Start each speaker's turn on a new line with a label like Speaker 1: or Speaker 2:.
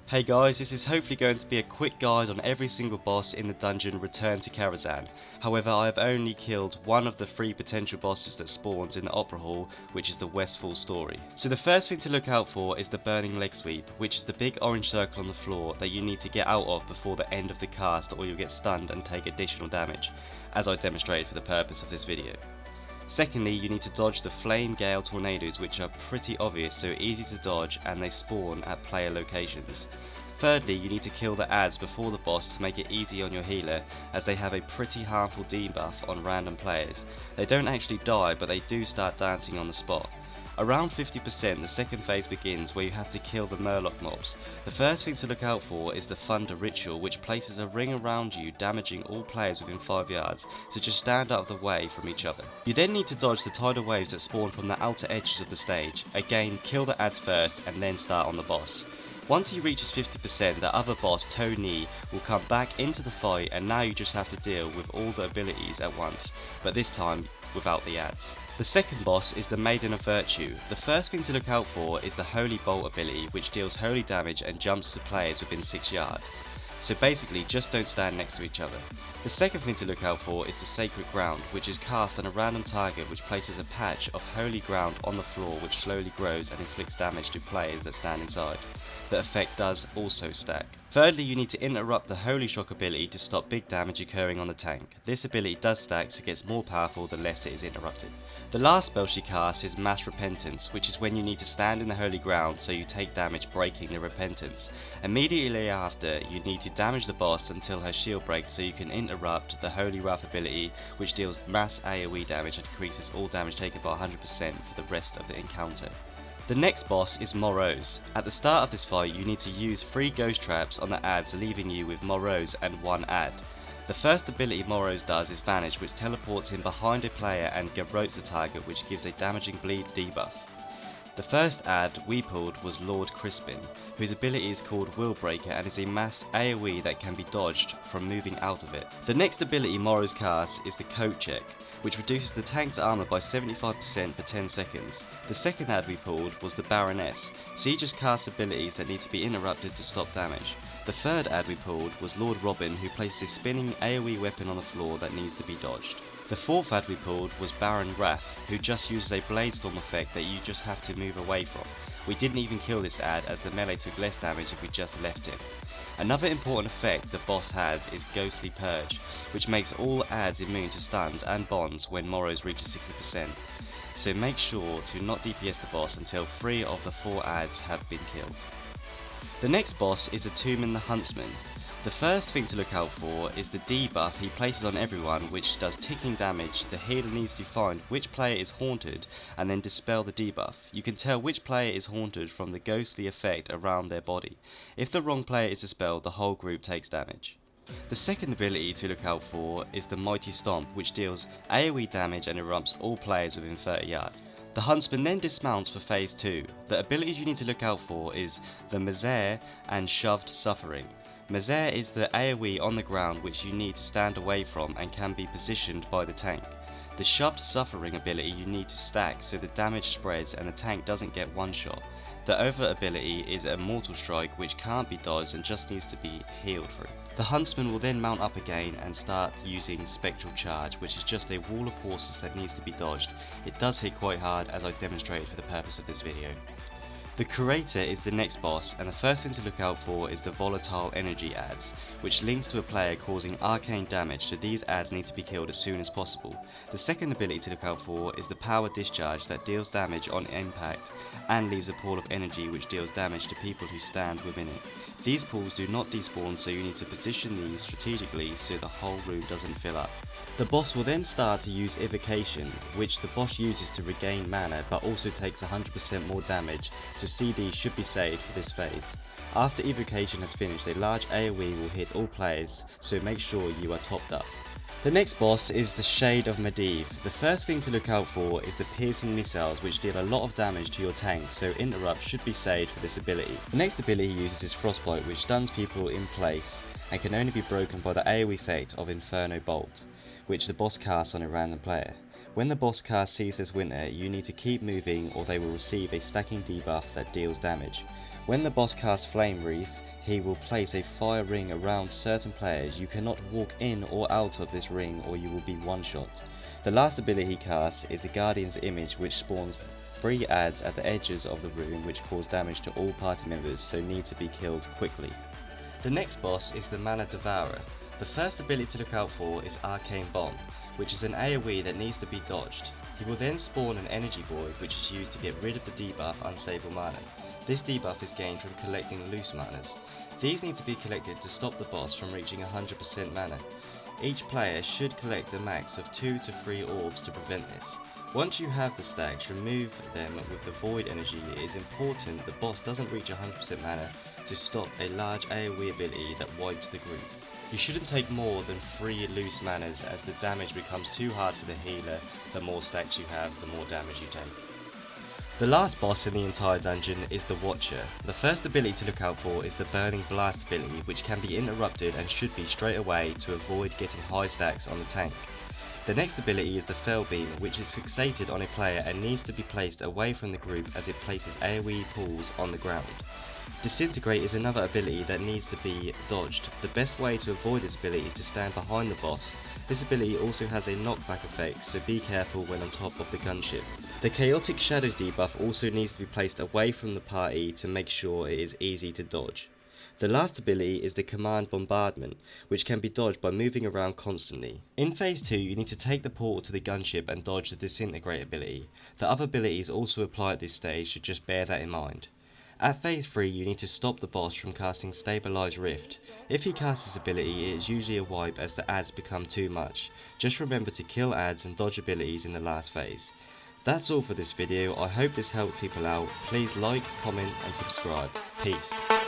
Speaker 1: Hey guys, this is hopefully going to be a quick guide on every single boss in the dungeon Return to Karazan. However, I have only killed one of the 3 potential bosses that spawns in the Opera Hall, which is the Westfall story. So the first thing to look out for is the Burning Leg Sweep, which is the big orange circle on the floor that you need to get out of before the end of the cast, or you'll get stunned and take additional damage, as I demonstrated for the purpose of this video. Secondly, you need to dodge the Flame Gale Tornadoes, which are pretty obvious, so easy to dodge, and they spawn at player locations. Thirdly, you need to kill the adds before the boss to make it easy on your healer, as they have a pretty harmful debuff on random players. They don't actually die, but they do start dancing on the spot. Around 50% the second phase begins, where you have to kill the Murloc mobs. The first thing to look out for is the Thunder Ritual, which places a ring around you, damaging all players within 5 yards, so just stand out of the way from each other. You then need to dodge the tidal waves that spawn from the outer edges of the stage. Again, kill the adds first and then start on the boss. Once he reaches 50%, the other boss, Tony, will come back into the fight, and now you just have to deal with all the abilities at once, but this time without the adds. The second boss is the Maiden of Virtue. The first thing to look out for is the Holy Bolt ability, which deals holy damage and jumps to players within 6 yards. So basically, just don't stand next to each other. The second thing to look out for is the Sacred Ground, which is cast on a random target, which places a patch of holy ground on the floor, which slowly grows and inflicts damage to players that stand inside. The effect does also stack. Thirdly, you need to interrupt the Holy Shock ability to stop big damage occurring on the tank. This ability does stack, so it gets more powerful the less it is interrupted. The last spell she casts is Mass Repentance, which is when you need to stand in the holy ground so you take damage breaking the repentance. Immediately after, you need to damage the boss until her shield breaks so you can interrupt the Holy Wrath ability, which deals mass AoE damage and decreases all damage taken by 100% for the rest of the encounter. The next boss is Morose. At the start of this fight, you need to use 3 ghost traps on the adds, leaving you with Morose and 1 add. The first ability Morose does is Vanish, which teleports him behind a player and garrotes the target, which gives a damaging bleed debuff. The first add we pulled was Lord Crispin, whose ability is called Willbreaker and is a mass AoE that can be dodged from moving out of it. The next ability Morose casts is the Coat Check, which reduces the tank's armor by 75% for 10 seconds. The second ad we pulled was the Baroness, so he just casts abilities that need to be interrupted to stop damage. The third ad we pulled was Lord Robin, who places a spinning AoE weapon on the floor that needs to be dodged. The fourth ad we pulled was Baron Wrath, who just uses a Blade Storm effect that you just have to move away from. We didn't even kill this ad, as the melee took less damage if we just left him. Another important effect the boss has is Ghostly Purge, which makes all adds immune to stuns and bonds when Morose reaches 60%. So make sure to not DPS the boss until 3 of the 4 adds have been killed. The next boss is Atomin the Huntsman. The first thing to look out for is the debuff he places on everyone, which does ticking damage. The healer needs to find which player is haunted and then dispel the debuff. You can tell which player is haunted from the ghostly effect around their body. If the wrong player is dispelled, the whole group takes damage. The second ability to look out for is the Mighty Stomp, which deals AoE damage and erupts all players within 30 yards. The Huntsman then dismounts for phase 2. The abilities you need to look out for is the Misere and Shoved Suffering. Misere is the AoE on the ground which you need to stand away from and can be positioned by the tank. The Shoved Suffering ability you need to stack so the damage spreads and the tank doesn't get one shot. The other ability is a Mortal Strike, which can't be dodged and just needs to be healed through. The Huntsman will then mount up again and start using Spectral Charge, which is just a wall of horses that needs to be dodged. It does hit quite hard, as I demonstrated for the purpose of this video. The Curator is the next boss, and the first thing to look out for is the Volatile Energy adds, which links to a player causing arcane damage, so these adds need to be killed as soon as possible. The second ability to look out for is the Power Discharge that deals damage on impact and leaves a pool of energy which deals damage to people who stand within it. These pools do not despawn, so you need to position these strategically so the whole room doesn't fill up. The boss will then start to use Evocation, which the boss uses to regain mana but also takes 100% more damage, so CD should be saved for this phase. After Evocation has finished, a large AoE will hit all players, so make sure you are topped up. The next boss is the Shade of Medivh. The first thing to look out for is the Piercing Missiles, which deal a lot of damage to your tank, so interrupt should be saved for this ability. The next ability he uses is Frostbite, which stuns people in place and can only be broken by the AoE effect of Inferno Bolt, which the boss casts on a random player. When the boss cast Ceaseless Winter, you need to keep moving or they will receive a stacking debuff that deals damage. When the boss casts Flame Wreath, he will place a fire ring around certain players. You cannot walk in or out of this ring or you will be one-shot. The last ability he casts is the Guardian's Image, which spawns 3 adds at the edges of the room which cause damage to all party members, so need to be killed quickly. The next boss is the Mana Devourer. The first ability to look out for is Arcane Bomb, which is an AoE that needs to be dodged. He will then spawn an Energy Void, which is used to get rid of the debuff Unstable Mana. This debuff is gained from collecting loose manas. These need to be collected to stop the boss from reaching 100% mana. Each player should collect a max of 2 to 3 orbs to prevent this. Once you have the stacks, remove them with the void energy. It is important the boss doesn't reach 100% mana to stop a large AoE ability that wipes the group. You shouldn't take more than 3 loose manas, as the damage becomes too hard for the healer. The more stacks you have, the more damage you take. The last boss in the entire dungeon is the Watcher. The first ability to look out for is the Burning Blast ability, which can be interrupted and should be straight away to avoid getting high stacks on the tank. The next ability is the Fell Beam, which is fixated on a player and needs to be placed away from the group as it places AoE pools on the ground. Disintegrate is another ability that needs to be dodged. The best way to avoid this ability is to stand behind the boss. This ability also has a knockback effect, so be careful when on top of the gunship. The Chaotic Shadows debuff also needs to be placed away from the party to make sure it is easy to dodge. The last ability is the Command Bombardment, which can be dodged by moving around constantly. In phase 2 you need to take the portal to the gunship and dodge the Disintegrate ability. The other abilities also apply at this stage, so just bear that in mind. At phase 3 you need to stop the boss from casting Stabilize Rift. If he casts this ability, it is usually a wipe as the adds become too much. Just remember to kill adds and dodge abilities in the last phase. That's all for this video. I hope this helped people out. Please like, comment and subscribe. Peace.